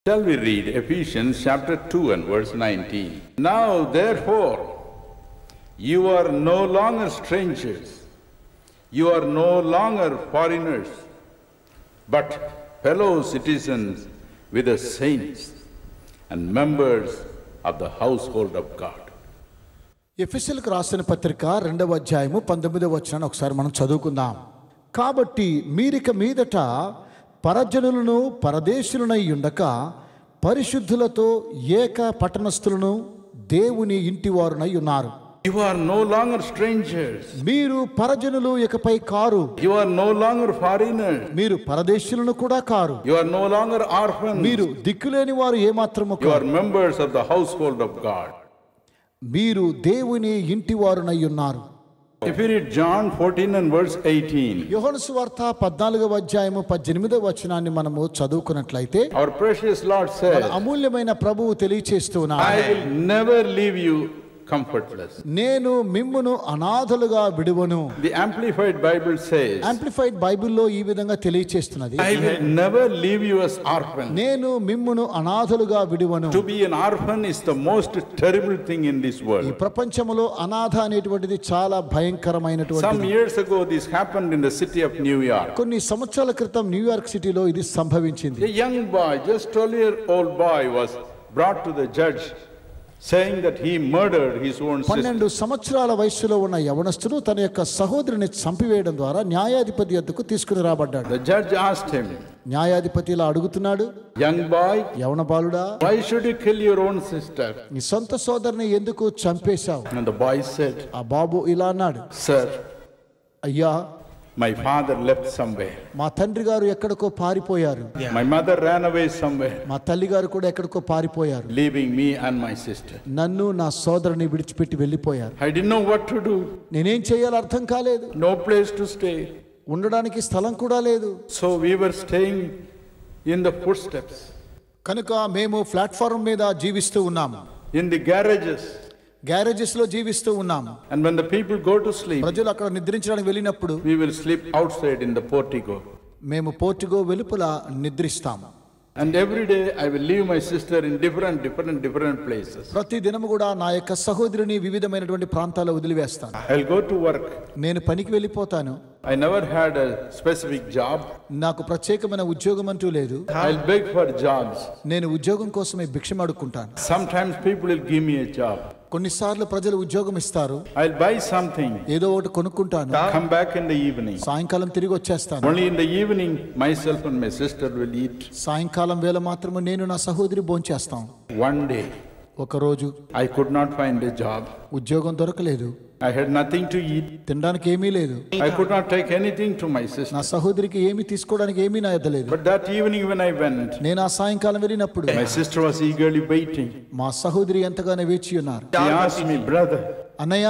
Shall we read Ephesians chapter 2 and verse 19? Now therefore, you are no longer strangers, you are no longer foreigners, but fellow citizens with the saints and members of the household of God. ఎఫెసీయులకు రాసిన పత్రిక 2వ అధ్యాయము 19వ వచనాన్ని ఒకసారి మనం చదువుకుందాం. కాబట్టి మీరిక మీదట పరజనులను పరదేశులనై ఉండక పరిశుద్ధులతో ఏక పట్టణస్థులను దేవుని ఇంటివారునై ఉన్నారు. You are no longer strangers. మీరు పరజనులు ఇకపై car. You are no longer foreigners. మీరు పరదేశులను కూడా car. You are no longer orphans. మీరు దిక్కులేని వారు ఏమాత్రము You car. are members of the household of God. మీరు దేవుని ఇంటివారునై ఉన్నారు. If you read John 14 and verse 18, యోహాను సువార్త 14వ అధ్యాయము 18వ వచనాన్ని మనము చదువుకున్నట్లయితే our precious Lord మన said, అమూల్యమైన ప్రభువు తెలియచేస్తున్నాడు, I will never leave you comfortless. నేను మిమ్మును అనాథలుగా విడువను. The Amplified Bible says, amplified బైబిల్లో ఈ విధంగా తెలియచేస్తున్నది, I will never leave you as orphans. నేను మిమ్మును అనాథలుగా విడువను. To be an orphan is the most terrible thing in this ఈ world. ప్రపంచంలో అనాథ అనేటువంటిది చాలా Some భయంకరమైనటువంటి. years ago this happened in the city of New York. కొన్ని సంవత్సరాల క్రితం న్యూయార్క్ సిటీలో ఇది సంభవించింది. A young boy, just 12-year-old boy, was brought to the judge saying that he murdered his own sister. 12 సంవత్సరాల వయసులో ఉన్న యవనస్తుడు తన యొక్క సహోదరుని చంపివేయడం ద్వారా న్యాయాధిపతి వద్దకు తీసుకుని రాబడ్డాడు. The judge asked him, న్యాయాధిపతి ఇలా అడుగుతున్నాడు, young boy, యవన బాలుడా, why should you kill your own sister? నీ సొంత సోదరుని ఎందుకు చంపేశావు? And the boy said, ఆ బాబు ఇలా అన్నాడు, sir, అయ్యా, my father left somewhere. మా తండ్రి గారు ఎక్కడికో పారిపోయారు. My mother ran away somewhere, మా తల్లి గారు కూడా ఎక్కడికో పారిపోయారు. leaving me and my sister. నన్ను నా సోదరుని విడిచిపెట్టి వెళ్ళిపోయారు. I didn't know what to do. నేనేం చేయాలో అర్థం కాలేదు. No place to stay. ఉండడానికి స్థలం కూడా లేదు. So we were staying in the footsteps, కనుక మేము ప్లాట్ఫారం మీద జీవిస్తూ ఉన్నాము, in the garages. గ్యారేజెస్ లో జీవిస్తూ ఉన్నాము. And when the people go to sleep, ప్రజలు అక్కడ నిద్రించడానికి వెళ్ళినప్పుడు we will sleep outside in the portico. మేము పోర్టిగో వెలుపల నిద్రిస్తాము. And every day I will leave my sister in different places. ప్రతి దినము కూడా నా యొక్క సహోదరిని వివిధమైనటువంటి ప్రాంతాల్లో వదిలివేస్తాను. I'll go to work. నేను పనికి వెళ్ళిపోతాను. I never had a specific job. నాకు ప్రత్యేకమైన ఉద్యోగం అంటూ లేదు. I'll beg for jobs. నేను ఉద్యోగం కోసమే భిక్షం అడుక్కుంటాను. Sometimes people will give me a job. కొన్నిసార్లు ప్రజలు ఉద్యోగం ఇస్తారు, I'll buy something, ఏదో ఒకటి కొనుక్కుంటాను, come back in the evening. సాయంకాలం తిరిగి వచ్చేస్తాను. Only in the evening myself and my sister will eat. సాయంకాలం వేళ మాత్రమే నేను నా సహోదరి భోంచేస్తాం. One day ఒకరోజు I could not find a job. ఉద్యోగం దొరకలేదు. I had nothing to eat. తినడానికి ఏమీ లేదు. I could not take anything to my sister. నా సహోదరికి ఏమీ తీసుకోవడానికి ఏమీ నా యొద్ద లేదు. But that evening when I went, నేను ఆ సాయంకాలం వెళ్ళినప్పుడు my sister was eagerly waiting. మా సహోదరి ఎంతగానో వేచి ఉన్నారు. She asked me, brother, అన్నయ్య,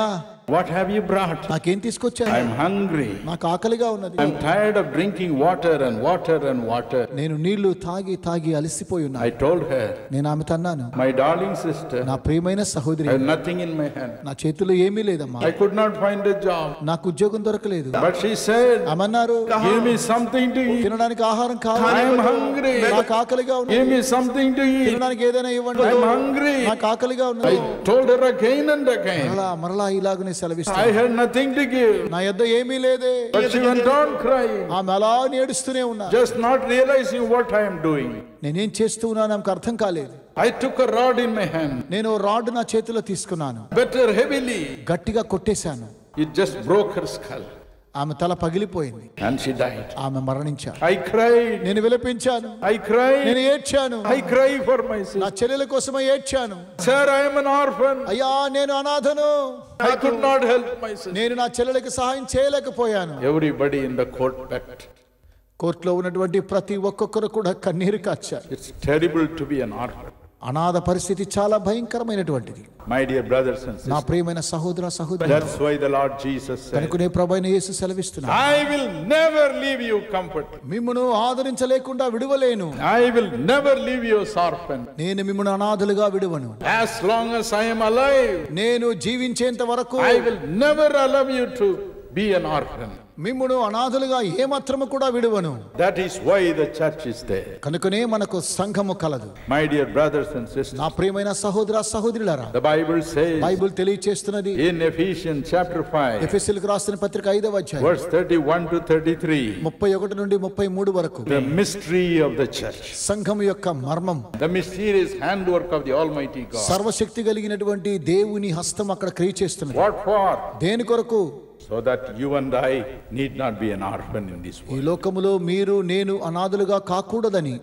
what have you brought? నాకేం తీసుకొచ్చాను? I'm hungry. నాకు ఆకలిగా ఉన్నది. I'm tired of drinking water and water and water. నేను నీళ్లు తాగి తాగి అలసిపోయి ఉన్నా. I told her, నేను ఆమెతో అన్నాను, my darling sister, నా ప్రియమైన సహోదరి, I have nothing in my hand. నా చేతిలో ఏమీ లేదమ్మా, I could not find a job. నాకు ఉద్యోగం దొరకలేదు. But she said, ఆమె అన్నారు, give me something to eat. తినడానికి ఆహారం కావాలి, I am hungry. నాకు ఆకలిగా ఉన్నది. Give me something to eat. తినడానికి ఏదైనా ఇవ్వండి, I'm hungry. నాకు ఆకలిగా ఉన్నది. I told her again and again. మరలా ఇలాగనే I సెలవిస్తాను, had nothing to give. నా యొద్ద ఏమీ లేదే. But she went on crying, ఆమె అలా ఏడుస్తూనే ఉన్నా. just not realizing what I am doing. నేనేం చేస్తూ ఉన్నాను నాకు అర్థం కాలేదు. I took a rod in my hand, నేను రాడ్ నా చేతిలో తీసుకున్నాను, better heavily. గట్టిగా కొట్టేశాను. It just broke her skull ఆమె తల పగిలిపోయింది, and she died. ఆమె మరణించారు. I cried. నేను విలపించాను, I cried. నేను ఏడ్చాను. I cry for my నా sister. చెల్లెల కోసమే ఏడ్చాను. Sir, I am an orphan. అయ్యా, నేను అనాథను. I could not help my sister. నేను నా చెల్లెలకు సహాయం చేయలేకపోయాను. Everybody in the court wept. కోర్టులో ఉన్నటువంటి ప్రతి ఒక్కొక్కరు కూడా కన్నీరు కార్చారు. It's terrible to be an orphan. అనాథ పరిస్థితి చాలా భయంకరమైనటువంటిది. My dear brothers and నా sisters, ప్రియమైన సహోదర సహోదరి, that's why the Lord Jesus said, కనుకనే ప్రభువైన యేసు సెలవిస్తున్నాడు, I will never leave you comfortless. మిమ్మును ఆదరించలేకుండా విడువలేను. I will never leave you as orphan. నేను మిమ్మును అనాథలుగా విడువను. As long as I am alive, నేను జీవించేంత వరకు I will never allow you to be an orphan. మిమ్మును అనాథలుగా ఏమాత్రము కూడా విడువను. That is why the church is there. కనుకనే మనకు సంఘము కలదు. My dear brothers and sisters, నా ప్రియమైన సహోదర సహోదరులారా, the Bible says బైబిల్ తెలియచేస్తున్నది in Ephesians chapter 5, ఎఫెసీయులకు రాసిన పత్రిక 5వ అధ్యాయం verse 31 to 33, 31 నుండి 33 వరకు the mystery of the church, సంఘము యొక్క మర్మం, the mysterious handwork of the Almighty God. సర్వశక్తి కలిగినటువంటి దేవుని హస్తం అక్కడ క్రియ చేస్తున్నది. What for? దేని కొరకు? So that you and I need not be an orphan in this ఈ world. లోకములో మీరు నేను అనాథలుగా కాకూడదని.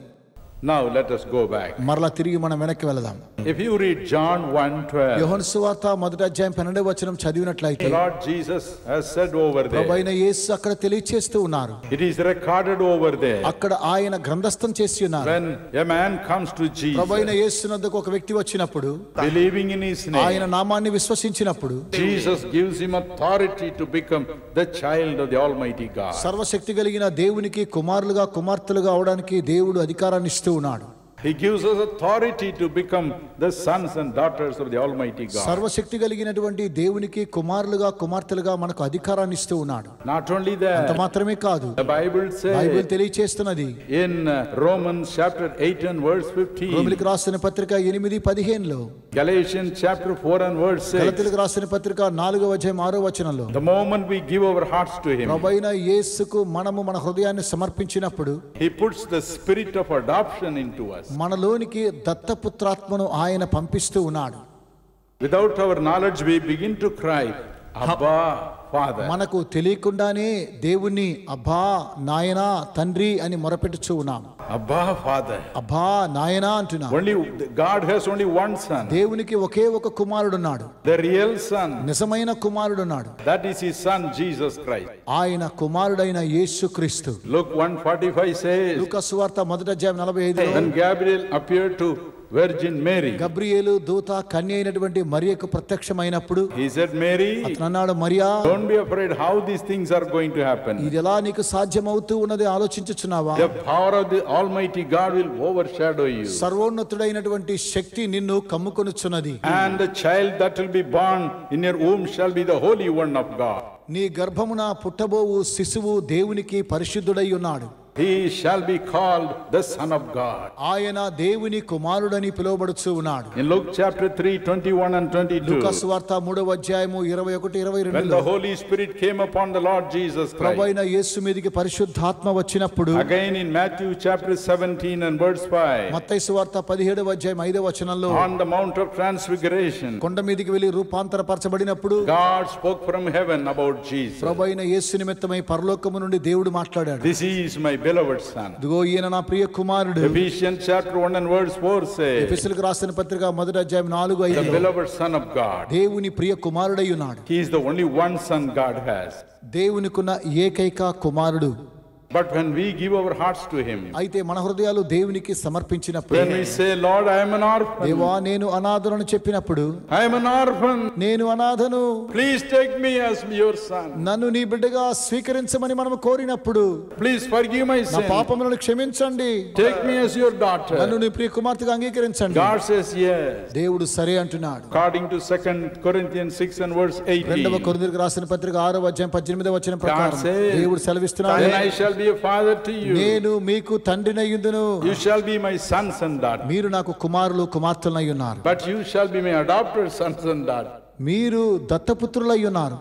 Now let us go back. మరలా తిరిగి మనం వెనక్కి వెళదాం. If you read John 1:12, యోహాను సువార్త 1వ అధ్యాయం 12వ వచనం చదివినట్లయితే the Lord Jesus has said over there, ప్రభువైన యేసు అక్కడ తెలియచేస్తూ ఉన్నారు. it is recorded over there, అక్కడ ఆయన గ్రంథస్థం చేసి ఉన్నారు. when a man comes to Jesus, ప్రభువైన యేసునందుకు ఒక వ్యక్తి వచ్చినప్పుడు, believing in his ఆయన name, నామాన్ని విశ్వసించినప్పుడు, Jesus gives him authority to become the child of the Almighty God. సర్వశక్తి కలిగిన దేవునికి కుమారులుగా కుమార్తెలుగా అవడానికి దేవుడు అధికారాన్ని ఇస్తూ ఉన్నాడు. He gives us authority to become the sons and daughters of the Almighty God. సర్వశక్తి కలిగినటువంటి దేవునికి కుమారులుగా కుమార్తెలుగా మనకు అధికారాన్ని ఇస్తూ ఉన్నాడు. Not only అంత that, మాత్రమే కాదు, the Bible Bible says తెలియచేస్తున్నది in Romans chapter 8 and verse 15, రోమీయులకు రాసిన పత్రిక 8:15లో, Galatians chapter 4 and verse 6, గలతీయులకు రాసిన పత్రిక 4వ అధ్యాయం 6వ వచనంలో, the moment we give our hearts to Him, ప్రభువైన యేసుకు మనము మన హృదయాన్ని సమర్పించినప్పుడు He puts the spirit of adoption into us. మనలోనికి దత్తపుత్రాత్మను ఆయన పంపిస్తూ ఉన్నాడు. Without our knowledge, we begin to cry, Abba, Father. మనకు తెలియకుండానే దేవుణ్ణి అబ్బా నాయనా తండ్రి అని మొరపెట్టుచూ ఉన్నాం. Abba, Father. అబ్బా నాయనా అంటున్నాం. Only God has only one son, దేవునికి ఒకే ఒక కుమారుడున్నాడు, the real son. నిజమైన కుమారుడున్నాడు. That is His son, Jesus Christ. ఆయన కుమారుడైన యేసుక్రీస్తు. Luke 1:45 says, లూకా సువార్త 1వ అధ్యాయం 45లో, when Gabriel appeared to Virgin Mary, Gabriel దూత కన్య అయినటువంటి మరియకు ప్రత్యక్షమైనప్పుడు he said, Mary, అతను అన్నాడు, Mariya don't be afraid how these things are going to happen. ఇది ఎలా నీకు సాధ్యమవుతూ ఉన్నది ఆలోచించుచున్నావా? The power of the Almighty God will overshadow you. సర్వోన్నతుడైనటువంటి శక్తి నిన్ను కమ్ముకొనుచున్నది. And the child that will be born in your womb shall be the Holy One of God. నీ గర్భమున పుట్టబోవు శిశువు దేవునికి పరిశుద్ధుడై ఉన్నాడు. He shall be called the Son of God. ఆయన దేవుని కుమారుడని పిలువబడుచు ఉన్నాడు. In Luke chapter 3:21 and 22, లూకా సువార్త 3వ అధ్యాయము 21, when 22లో, the Holy Spirit came upon the Lord Jesus Christ, ప్రభువైన యేసు మీదికి పరిశుద్ధాత్మ వచ్చినప్పుడు, again in Matthew chapter 17 and verse 5, మత్తయి సువార్త 17వ అధ్యాయం 5వ వచనంలో, on the Mount of Transfiguration, కొండ మీదికి వెళ్లి రూపాంతరపరచబడినప్పుడు God spoke from heaven about Jesus. ప్రభువైన యేసు నిమిత్తమై పరలోకము నుండి దేవుడు మాట్లాడాడు. This is my beloved son. ఇదిగో ఈయన నా ప్రియ కుమారుడు. Ephesians chapter 1 and verse 4 says, ఎఫెసీయులకు రాసిన పత్రిక 1వ అధ్యాయం 4, the 5లో, beloved son of God. దేవుని ప్రియ కుమారుడై ఉన్నాడు. He is the only one son God has. దేవునికున్న ఏకైక కుమారుడు. But when we give our hearts to Him, అయితే మన హృదయాలు దేవునికి సమర్పించినప్పుడు, when we say, Lord, I am an orphan, దేవా నేను అనాథను చెప్పినప్పుడు, I am an orphan, నేను అనాథను, please take me as your son, నన్ను నీ బిడ్డగా స్వీకరించమని మనం కోరినప్పుడు, please forgive my నా sin, పాపములను క్షమించండి, take me as your నన్ను daughter. నీ ప్రియ కుమార్తెగా అంగీకరించండి. God says yes. దేవుడు సరే అంటున్నాడు. According to 2 Corinthians 6 and verse 2వ 18, కొరింథీయులకు రాసిన పత్రిక 6వ అధ్యాయం 18వ వచనం ప్రకారం God says, దేవుడు సెలవిస్తున్నాడు, then I shall be a father to you, నేను మీకు తండ్రినయ్యుందును, you shall be my sons and daughters, మీరు నాకు కుమారులు కుమార్తెలై ఉన్నారు, but you shall be my adopted sons and daughters. మీరు దత్తపుత్రులై ఉన్నారు,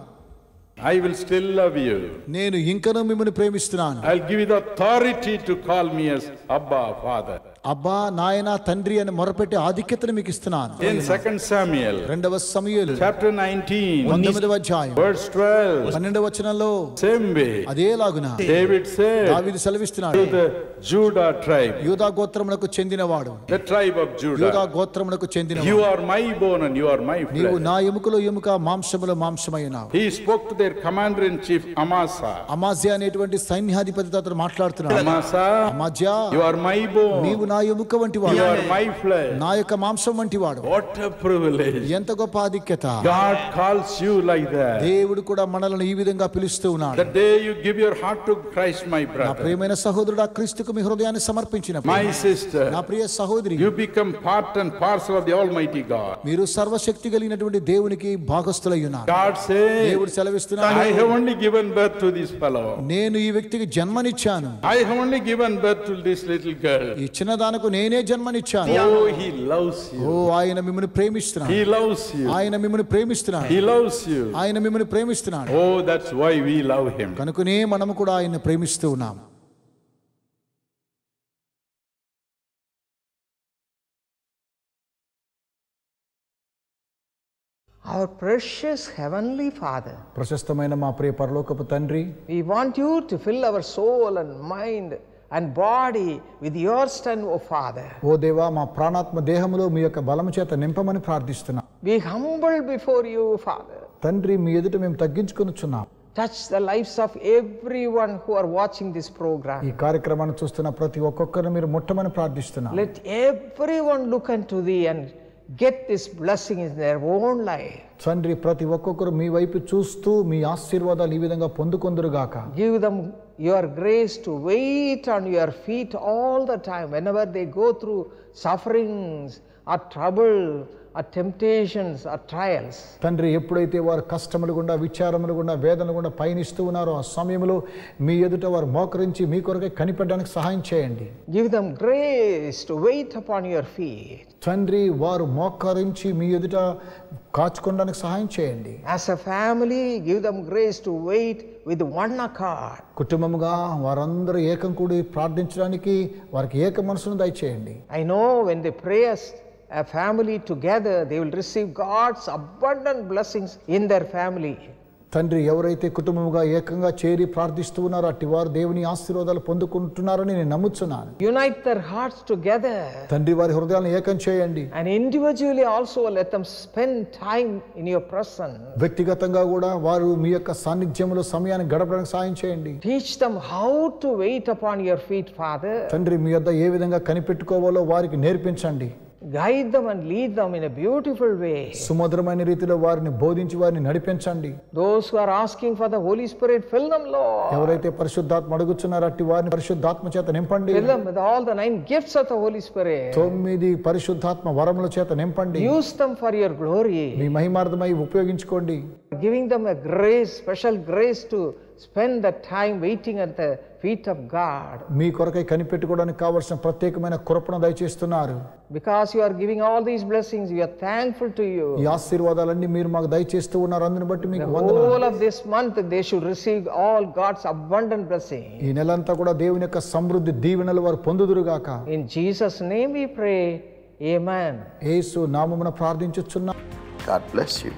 I will still love you. నేను ఇంకనూ మిమ్మల్ని ప్రేమిస్తున్నాను. I'll give you the authority to call me as Abba, Father. అబ్బా నాయనా తండ్రి అని మొరపెట్టి ఆధిక్యతను మీకు ఇస్తున్నాను. In 2 Samuel 2వ సమూయేలు chapter 19 19వ అధ్యాయం verse 12, 12వ వచనంలో same way అదేలాగున David said దావీదు సెలవిస్తున్నాడు, to the Judah tribe, యూదా గోత్రమునకు చెందినవాడు, the tribe of యూదా Judah, గోత్రమునకు you చెందినవాడు, are my bone and you are my నీవు flesh. నా ఎముకలో ఎముక మాంసములో మాంసమై ఉన్నావు. He spoke to their commander in chief Amasa. అమాజ్యా అనేటువంటి సైన్యాధిపతితో అతను మాట్లాడుతున్నాడు, Amasa, అమాజ్యా you are my bone, నీవు నా ఎముక వంటి You వాడు, are my flesh. నా యొక్క మాంసం వంటి వాడు. What a privilege. ఎంత గొప్ప ఆధిక్యత. God calls you like that. దేవుడు కూడా మనల్ని ఈ విధంగా పిలుస్తూ ఉన్నాడు. The day you give your heart to Christ, my నా brother, ప్రియమైన సహోదరుడా, క్రీస్తుకు మీ హృదయాన్ని సమర్పించినప్పుడు, my sister, నా ప్రియ సహోదరి, you become part and parcel of the Almighty God. మీరు సర్వశక్తి కలిగినటువంటి దేవునికి భాగస్థులై ఉన్నారు. God says, దేవుడు సెలవిస్తున్నాడు, I have only given birth to this fellow. నేను ఈ వ్యక్తికి జన్మనిచ్చాను. I have only given birth to this little girl. ఈ చిన్నదానకు నేనే జన్మనిచ్చాను. Oh, he loves you. ఓ ఆయన మిమ్మల్ని ప్రేమిస్తున్నాడు. He loves you. ఆయన మిమ్మల్ని ప్రేమిస్తున్నాడు. He loves you. ఆయన మిమ్మల్ని ప్రేమిస్తున్నాడు. Oh, that's why we love him. కనుకనే మనము కూడా ఆయన్ని ప్రేమిస్తూ ఉన్నాం. Our precious Heavenly Father, ప్రశస్తమైన మా ప్రియ పరలోకపు తండ్రి, we want you to fill our soul and mind and body with your strength, O Father. ఓ దేవా, మా ప్రాణాత్మ దేహములో మీ యొక్క బలము చేత నింపమని ప్రార్థిస్తున్నాం. We humble before you, Father. తండ్రి, మీ ఎదుట మేము తగ్గించుకొనుచున్నాం. Touch the lives of everyone who are watching this program. ఈ కార్యక్రమాన్ని చూస్తున్న ప్రతి ఒక్కొక్కరిని మీరు ముట్టమని ప్రార్థిస్తున్నాం. Let everyone look unto thee and get this blessing in their own life. తండ్రి, ప్రతి ఒక్కొక్కరు మీ వైపు చూస్తూ మీ ఆశీర్వాదాలు ఈ విధంగా పొందుకొందురుగాక. Give them your grace to wait on your feet all the time whenever they go through sufferings or trouble or temptations or trials. తండ్రి, ఎప్పుడైతే వారు కష్టములు గుండా, విచారములు గుండా, వేదనలు గుండా పయనిస్తూ ఉన్నారో ఆ సమయంలో మీ ఎదుట వారు మోకరించి మీ కొరకే కనిపెట్టడానికి సహాయం చేయండి. Give them grace to wait upon your feet. తండ్రి, వారు మోకరించి మీ ఎదుట కాచుకోవడానికి సహాయం చేయండి. As a family, give them grace to wait with one accord. కుటుంబముగా వారందరూ ఏకం కూడి ప్రార్థించడానికి వారికి ఏక మనసును దయచేయండి. I know when they pray as a family together, they will receive God's abundant blessings in their family. తండ్రి, ఎవరైతే కుటుంబముగా ఏకంగా చేరి ప్రార్థిస్తూ ఉన్నారో అట్టి వారు దేవుని ఆశీర్వాదాలు పొందుకుంటున్నారని నేను నమ్ముచున్నాను. Unite their hearts together. తండ్రి, వారి హృదయాలను ఏకం చేయండి. And individually also let them spend time in your presence. వ్యక్తిగతంగా కూడా వారు మీ యొక్క సాన్నిధ్యంలో సమయాన్ని గడపడానికి సాయం చేయండి. Teach them how to wait upon your feet, Father. తండ్రి, మీ యొద్ద ఏ విధంగా కనిపెట్టుకోవాలో వారికి నేర్పించండి. Guide them and lead them in a beautiful way. సుమధురమైన రీతిలో వారిని బోధించి వారిని నడిపించండి. Those who are asking for the Holy Spirit, fill them, Lord. ఎవరైతే పరిశుద్ధాత్మ అడుగుచున్నారో అట్టి వారిని పరిశుద్ధాత్మ చేత నింపండి. Fill them with all the 9 gifts of the Holy Spirit. 9 పరిశుద్ధాత్మ వరముల చేత నింపండి. Use them for your glory. మీ మహిమార్థమై ఉపయోగించుకోండి. Giving them a grace, special grace to spend the time waiting at the feet of God. మీ కొరకై కనిపెట్టుకోవడానికి కావాల్సిన ప్రత్యేకమైన కృపను దయచేస్తున్నారు. Because you are giving all these blessings, we are thankful to you. ఈ ఆశీర్వాదాలన్నీ మీరు మాకు దయచేస్తూ ఉన్నారు. అందుని బట్టి మీకు The వందనాలు. whole of this month they should receive all God's abundant blessing. ఈ నెలంతా కూడా దేవుని యొక్క సమృద్ధి దీవెనలు వారు పొందుదురుగాక. In Jesus' name we pray. Amen. యేసు నామమున ప్రార్థించుచున్నాం. God bless you.